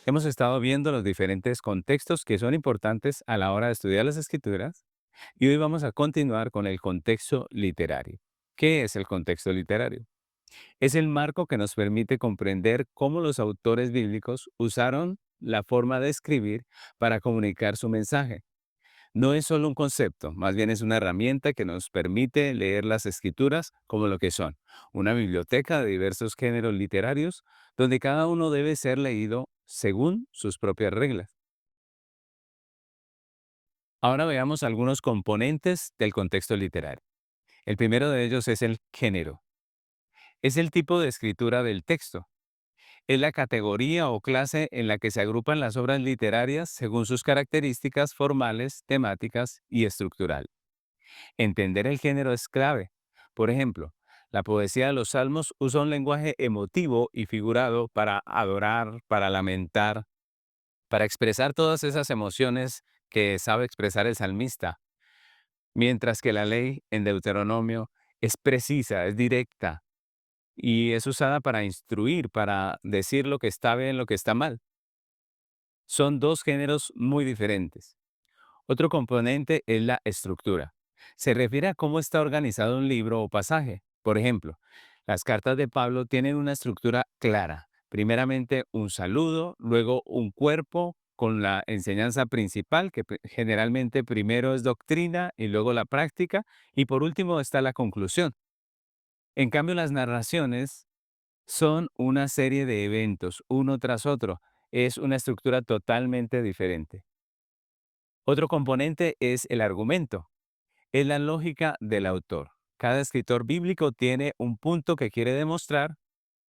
Hemos estado viendo los diferentes contextos que son importantes a la hora de estudiar las escrituras y hoy vamos a continuar con el contexto literario. ¿Qué es el contexto literario? Es el marco que nos permite comprender cómo los autores bíblicos usaron la forma de escribir para comunicar su mensaje. No es solo un concepto, más bien es una herramienta que nos permite leer las escrituras como lo que son, una biblioteca de diversos géneros literarios donde cada uno debe ser leído según sus propias reglas. Ahora veamos algunos componentes del contexto literario. El primero de ellos es el género. Es el tipo de escritura del texto. Es la categoría o clase en la que se agrupan las obras literarias según sus características formales, temáticas y estructural. Entender el género es clave. Por ejemplo, la poesía de los salmos usa un lenguaje emotivo y figurado para adorar, para lamentar, para expresar todas esas emociones que sabe expresar el salmista, mientras que la ley en Deuteronomio es precisa, es directa y es usada para instruir, para decir lo que está bien, lo que está mal. Son dos géneros muy diferentes. Otro componente es la estructura. Se refiere a cómo está organizado un libro o pasaje. Por ejemplo, las cartas de Pablo tienen una estructura clara. Primeramente un saludo, luego un cuerpo con la enseñanza principal, que generalmente primero es doctrina y luego la práctica, y por último está la conclusión. En cambio, las narraciones son una serie de eventos, uno tras otro. Es una estructura totalmente diferente. Otro componente es el argumento. Es la lógica del autor. Cada escritor bíblico tiene un punto que quiere demostrar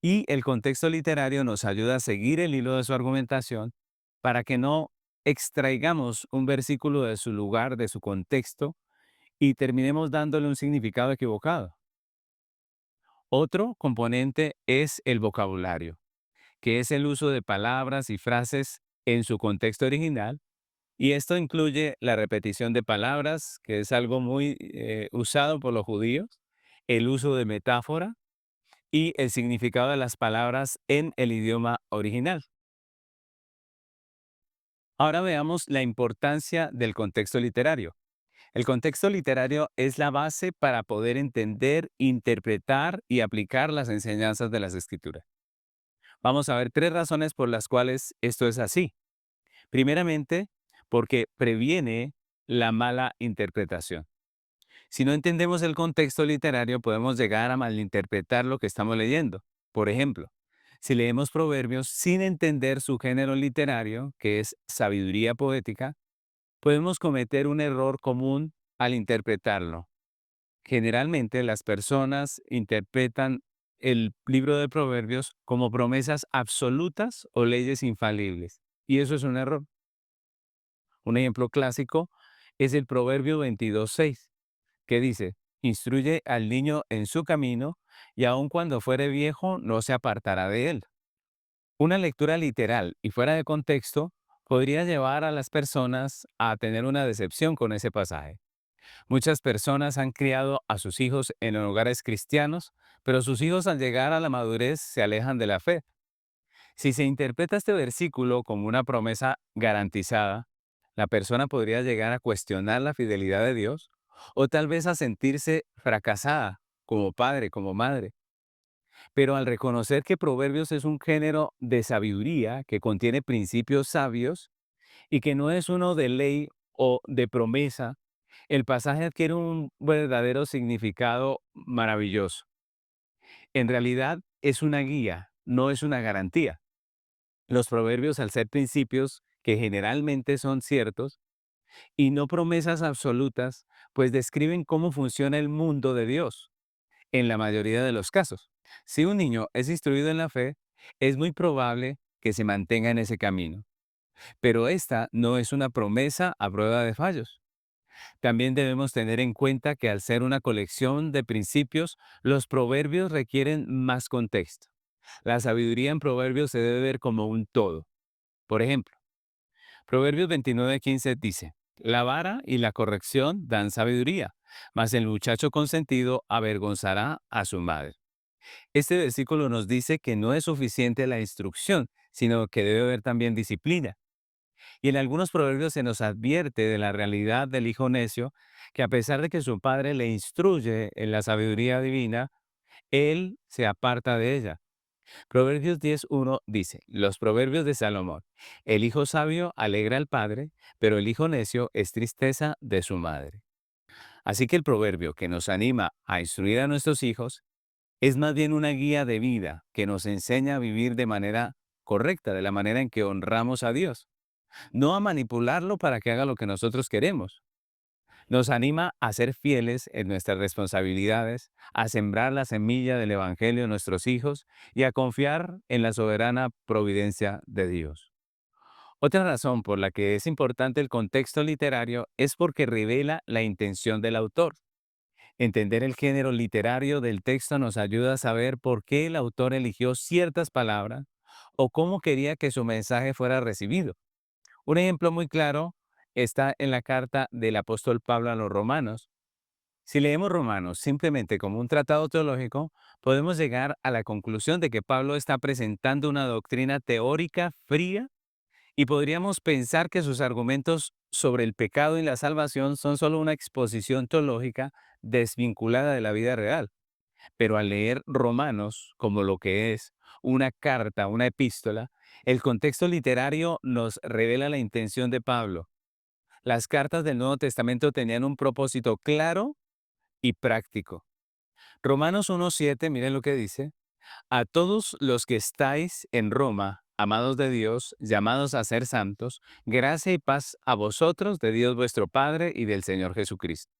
y el contexto literario nos ayuda a seguir el hilo de su argumentación para que no extraigamos un versículo de su lugar, de su contexto, y terminemos dándole un significado equivocado. Otro componente es el vocabulario, que es el uso de palabras y frases en su contexto original. Y esto incluye la repetición de palabras, que es algo muy usado por los judíos, el uso de metáfora y el significado de las palabras en el idioma original. Ahora veamos la importancia del contexto literario. El contexto literario es la base para poder entender, interpretar y aplicar las enseñanzas de las escrituras. Vamos a ver tres razones por las cuales esto es así. Primeramente, porque previene la mala interpretación. Si no entendemos el contexto literario, podemos llegar a malinterpretar lo que estamos leyendo. Por ejemplo, si leemos Proverbios sin entender su género literario, que es sabiduría poética, podemos cometer un error común al interpretarlo. Generalmente las personas interpretan el libro de Proverbios como promesas absolutas o leyes infalibles. Y eso es un error. Un ejemplo clásico es el Proverbio 22:6 que dice, instruye al niño en su camino, y aun cuando fuere viejo no se apartará de él. Una lectura literal y fuera de contexto podría llevar a las personas a tener una decepción con ese pasaje. Muchas personas han criado a sus hijos en hogares cristianos, pero sus hijos al llegar a la madurez se alejan de la fe. Si se interpreta este versículo como una promesa garantizada, la persona podría llegar a cuestionar la fidelidad de Dios o tal vez a sentirse fracasada como padre, como madre. Pero al reconocer que Proverbios es un género de sabiduría que contiene principios sabios y que no es uno de ley o de promesa, el pasaje adquiere un verdadero significado maravilloso. En realidad es una guía, no es una garantía. Los proverbios, al ser principios que generalmente son ciertos y no promesas absolutas, pues describen cómo funciona el mundo de Dios en la mayoría de los casos. Si un niño es instruido en la fe, es muy probable que se mantenga en ese camino. Pero esta no es una promesa a prueba de fallos. También debemos tener en cuenta que al ser una colección de principios, los proverbios requieren más contexto. La sabiduría en proverbios se debe ver como un todo. Por ejemplo, Proverbios 29:15 dice, la vara y la corrección dan sabiduría, mas el muchacho consentido avergonzará a su madre. Este versículo nos dice que no es suficiente la instrucción, sino que debe haber también disciplina. Y en algunos proverbios se nos advierte de la realidad del hijo necio, que a pesar de que su padre le instruye en la sabiduría divina, él se aparta de ella. Proverbios 10:1 dice, los proverbios de Salomón, el hijo sabio alegra al padre, pero el hijo necio es tristeza de su madre. Así que el proverbio que nos anima a instruir a nuestros hijos es más bien una guía de vida que nos enseña a vivir de manera correcta, de la manera en que honramos a Dios, no a manipularlo para que haga lo que nosotros queremos. Nos anima a ser fieles en nuestras responsabilidades, a sembrar la semilla del Evangelio en nuestros hijos y a confiar en la soberana providencia de Dios. Otra razón por la que es importante el contexto literario es porque revela la intención del autor. Entender el género literario del texto nos ayuda a saber por qué el autor eligió ciertas palabras o cómo quería que su mensaje fuera recibido. Un ejemplo muy claro está en la carta del apóstol Pablo a los romanos. Si leemos Romanos simplemente como un tratado teológico, podemos llegar a la conclusión de que Pablo está presentando una doctrina teórica fría y podríamos pensar que sus argumentos sobre el pecado y la salvación son solo una exposición teológica desvinculada de la vida real. Pero al leer Romanos como lo que es una carta, una epístola, el contexto literario nos revela la intención de Pablo. Las cartas del Nuevo Testamento tenían un propósito claro y práctico. Romanos 1:7, miren lo que dice. A todos los que estáis en Roma, amados de Dios, llamados a ser santos, gracia y paz a vosotros de Dios vuestro Padre y del Señor Jesucristo.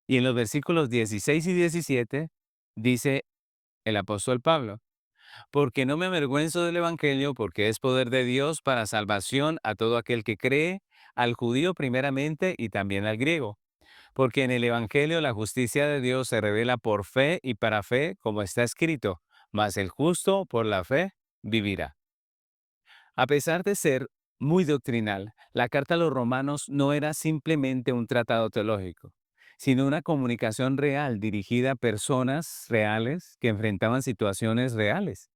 Y en los versículos 16 y 17 dice el apóstol Pablo, porque no me avergüenzo del Evangelio, porque es poder de Dios para salvación a todo aquel que cree, al judío primeramente y también al griego. Porque en el Evangelio la justicia de Dios se revela por fe y para fe, como está escrito, mas el justo por la fe vivirá. A pesar de ser muy doctrinal, la carta a los romanos no era simplemente un tratado teológico, sino una comunicación real dirigida a personas reales que enfrentaban situaciones reales.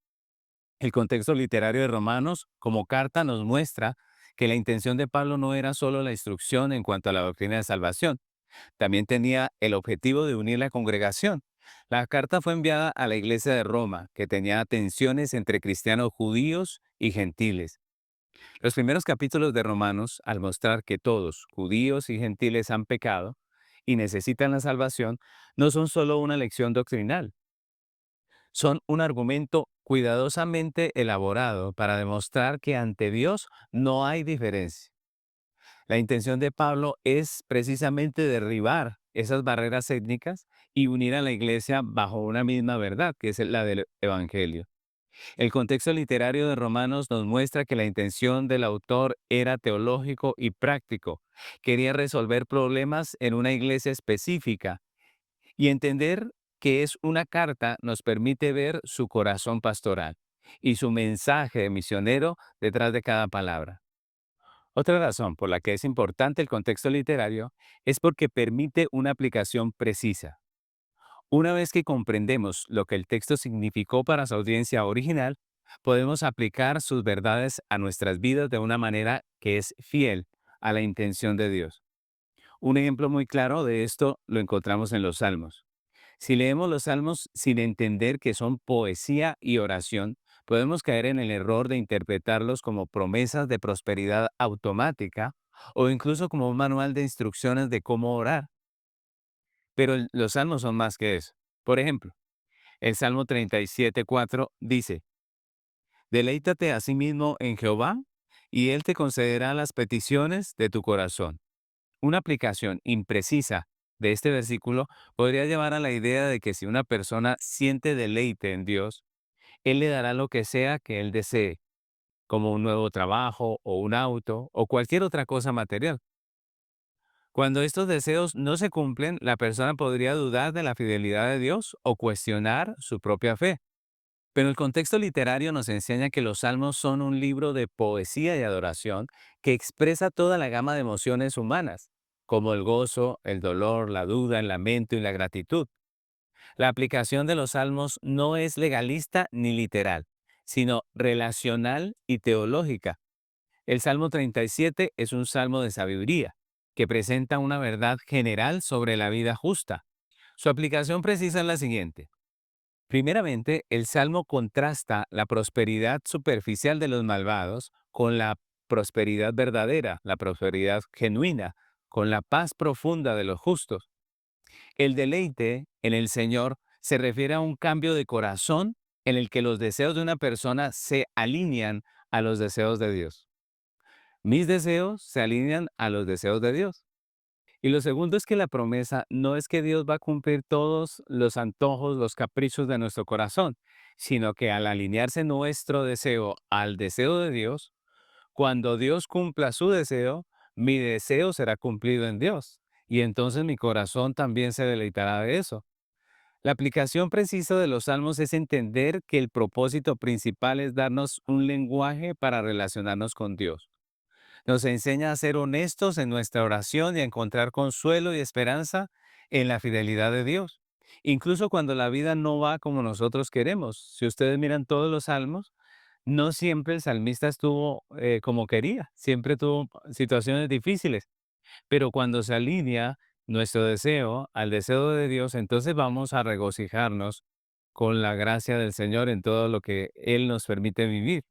El contexto literario de Romanos como carta nos muestra que la intención de Pablo no era solo la instrucción en cuanto a la doctrina de salvación, también tenía el objetivo de unir la congregación. La carta fue enviada a la iglesia de Roma, que tenía tensiones entre cristianos judíos y gentiles. Los primeros capítulos de Romanos, al mostrar que todos, judíos y gentiles, han pecado y necesitan la salvación, no son solo una lección doctrinal, son un argumento cuidadosamente elaborado para demostrar que ante Dios no hay diferencia. La intención de Pablo es precisamente derribar esas barreras étnicas y unir a la iglesia bajo una misma verdad, que es la del Evangelio. El contexto literario de Romanos nos muestra que la intención del autor era teológico y práctico. Quería resolver problemas en una iglesia específica y entender que es una carta nos permite ver su corazón pastoral y su mensaje misionero detrás de cada palabra. Otra razón por la que es importante el contexto literario es porque permite una aplicación precisa. Una vez que comprendemos lo que el texto significó para su audiencia original, podemos aplicar sus verdades a nuestras vidas de una manera que es fiel a la intención de Dios. Un ejemplo muy claro de esto lo encontramos en los Salmos. Si leemos los Salmos sin entender que son poesía y oración, podemos caer en el error de interpretarlos como promesas de prosperidad automática o incluso como un manual de instrucciones de cómo orar. Pero los Salmos son más que eso. Por ejemplo, el Salmo 37:4 dice, Deleítate a sí mismo en Jehová, y Él te concederá las peticiones de tu corazón. Una aplicación imprecisa de este versículo podría llevar a la idea de que si una persona siente deleite en Dios, Él le dará lo que sea que Él desee, como un nuevo trabajo o un auto o cualquier otra cosa material. Cuando estos deseos no se cumplen, la persona podría dudar de la fidelidad de Dios o cuestionar su propia fe. Pero el contexto literario nos enseña que los salmos son un libro de poesía y adoración que expresa toda la gama de emociones humanas, como el gozo, el dolor, la duda, el lamento y la gratitud. La aplicación de los salmos no es legalista ni literal, sino relacional y teológica. El Salmo 37 es un salmo de sabiduría, que presenta una verdad general sobre la vida justa. Su aplicación precisa es la siguiente. Primeramente, el Salmo contrasta la prosperidad superficial de los malvados con la prosperidad verdadera, la prosperidad genuina, con la paz profunda de los justos. El deleite en el Señor se refiere a un cambio de corazón en el que los deseos de una persona se alinean a los deseos de Dios. Mis deseos se alinean a los deseos de Dios. Y lo segundo es que la promesa no es que Dios va a cumplir todos los antojos, los caprichos de nuestro corazón, sino que al alinearse nuestro deseo al deseo de Dios, cuando Dios cumpla su deseo, mi deseo será cumplido en Dios. Y entonces mi corazón también se deleitará de eso. La aplicación precisa de los salmos es entender que el propósito principal es darnos un lenguaje para relacionarnos con Dios. Nos enseña a ser honestos en nuestra oración y a encontrar consuelo y esperanza en la fidelidad de Dios. Incluso cuando la vida no va como nosotros queremos. Si ustedes miran todos los salmos, no siempre el salmista estuvo como quería, siempre tuvo situaciones difíciles, pero cuando se alinea nuestro deseo al deseo de Dios, entonces vamos a regocijarnos con la gracia del Señor en todo lo que Él nos permite vivir.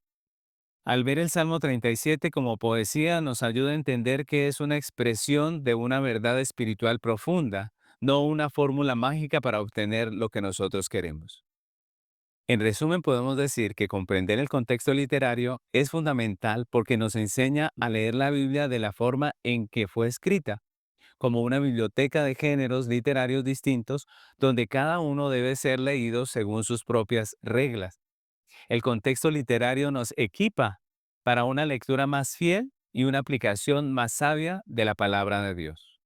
Al ver el Salmo 37 como poesía, nos ayuda a entender que es una expresión de una verdad espiritual profunda, no una fórmula mágica para obtener lo que nosotros queremos. En resumen, podemos decir que comprender el contexto literario es fundamental porque nos enseña a leer la Biblia de la forma en que fue escrita, como una biblioteca de géneros literarios distintos donde cada uno debe ser leído según sus propias reglas. El contexto literario nos equipa para una lectura más fiel y una aplicación más sabia de la palabra de Dios.